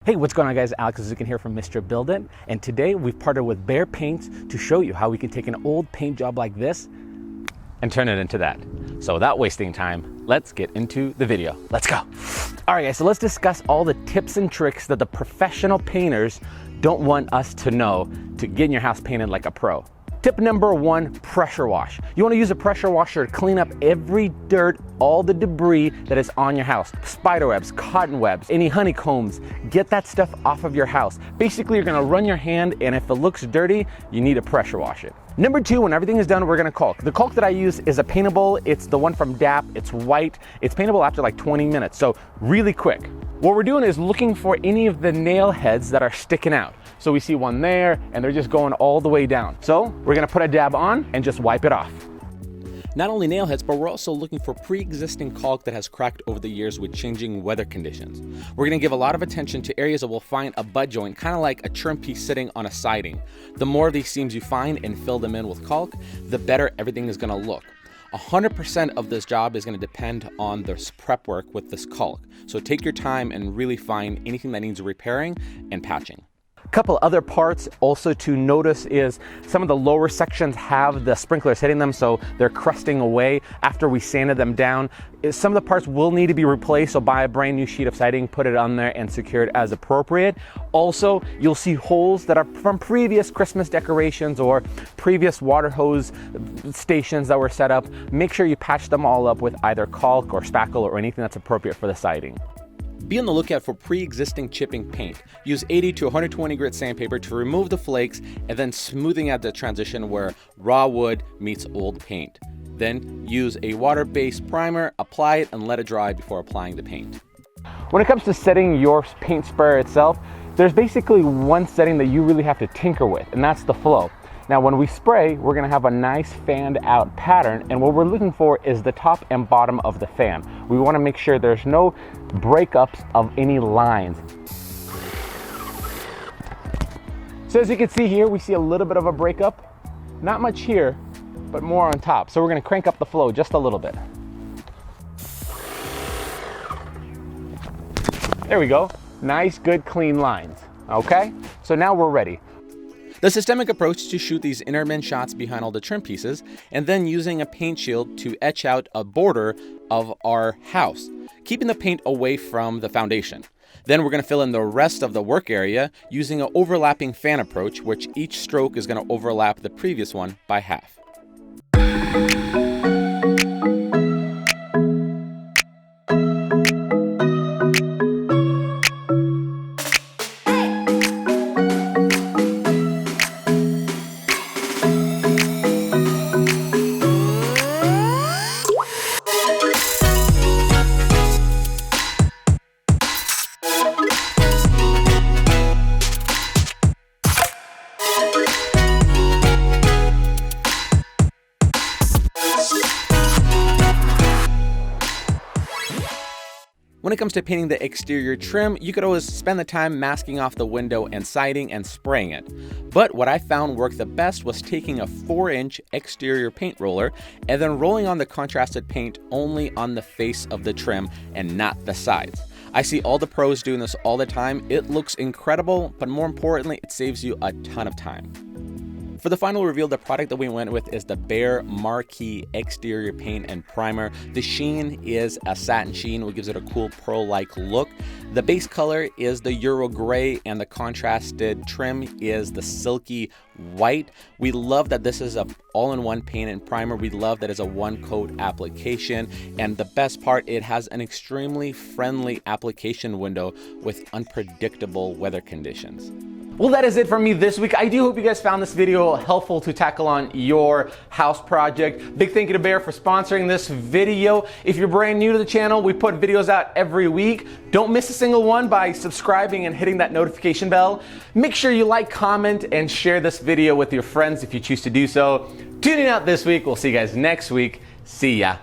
Hey, what's going on guys? Alex, as you can hear from Mr. Build It, and today we've partnered with Bear Paints to show you how we can take an old paint job like this and turn it into that. So without wasting time, let's get into the video. Let's go. All right guys, so let's discuss all the tips and tricks that the professional painters don't want us to know to get your house painted like a pro. Tip number one, pressure wash. You want to use a pressure washer to clean up every dirt, all the debris that is on your house. Spider webs, cotton webs, any honeycombs. Get that stuff off of your house. Basically, you're going to run your hand, and if it looks dirty, you need to pressure wash it. Number two, when everything is done, we're going to caulk. The caulk that I use is a paintable. It's the one from DAP. It's white. It's paintable after like 20 minutes, so really quick. What we're doing is looking for any of the nail heads that are sticking out. So we see one there, and they're just going all the way down. So we're gonna put a dab on and just wipe it off. Not only nail heads, but we're also looking for pre-existing caulk that has cracked over the years with changing weather conditions. We're gonna give a lot of attention to areas that will find a butt joint, kind of like a trim piece sitting on a siding. The more of these seams you find and fill them in with caulk, the better everything is gonna look. 100% of this job is going to depend on this prep work with this caulk. So take your time and really find anything that needs repairing and patching. A couple other parts also to notice is some of the lower sections have the sprinklers hitting them, so they're crusting away after we sanded them down. Some of the parts will need to be replaced, so buy a brand new sheet of siding, put it on there and secure it as appropriate. Also, you'll see holes that are from previous Christmas decorations or previous water hose stations that were set up. Make sure you patch them all up with either caulk or spackle or anything that's appropriate for the siding. Be on the lookout for pre-existing chipping paint. Use 80 to 120 grit sandpaper to remove the flakes and then smoothing out the transition where raw wood meets old paint. Then use a water-based primer, apply it and let it dry before applying the paint. When it comes to setting your paint sprayer itself, there's basically one setting that you really have to tinker with, and that's the flow. Now when we spray, we're gonna have a nice fanned out pattern, and what we're looking for is the top and bottom of the fan. We wanna make sure there's no breakups of any lines. So as you can see here, we see a little bit of a breakup. Not much here, but more on top. So we're gonna crank up the flow just a little bit. There we go. Nice, good, clean lines. Okay, so now we're ready. The systemic approach to shoot these intermittent shots behind all the trim pieces, and then using a paint shield to etch out a border of our house, keeping the paint away from the foundation. Then we're going to fill in the rest of the work area using an overlapping fan approach, which each stroke is going to overlap the previous one by half. When it comes to painting the exterior trim, you could always spend the time masking off the window and siding and spraying it. But what I found worked the best was taking a 4-inch exterior paint roller and then rolling on the contrasted paint only on the face of the trim and not the sides. I see all the pros doing this all the time. It looks incredible, but more importantly, it saves you a ton of time. For the final reveal, the product that we went with is the Bear Marquee Exterior Paint and Primer. The sheen is a satin sheen, which gives it a cool pearl-like look. The base color is the Euro Gray, and the contrasted trim is the silky white. We love that this is a all-in-one paint and primer. We love that it's a one-coat application, and the best part, it has an extremely friendly application window with unpredictable weather conditions. Well, that is it for me this week. I do hope you guys found this video helpful to tackle on your house project. Big thank you to Bear for sponsoring this video. If you're brand new to the channel, we put videos out every week. Don't miss a single one by subscribing and hitting that notification bell. Make sure you like, comment, and share this video with your friends if you choose to do so. Tuning out this week. We'll see you guys next week. See ya.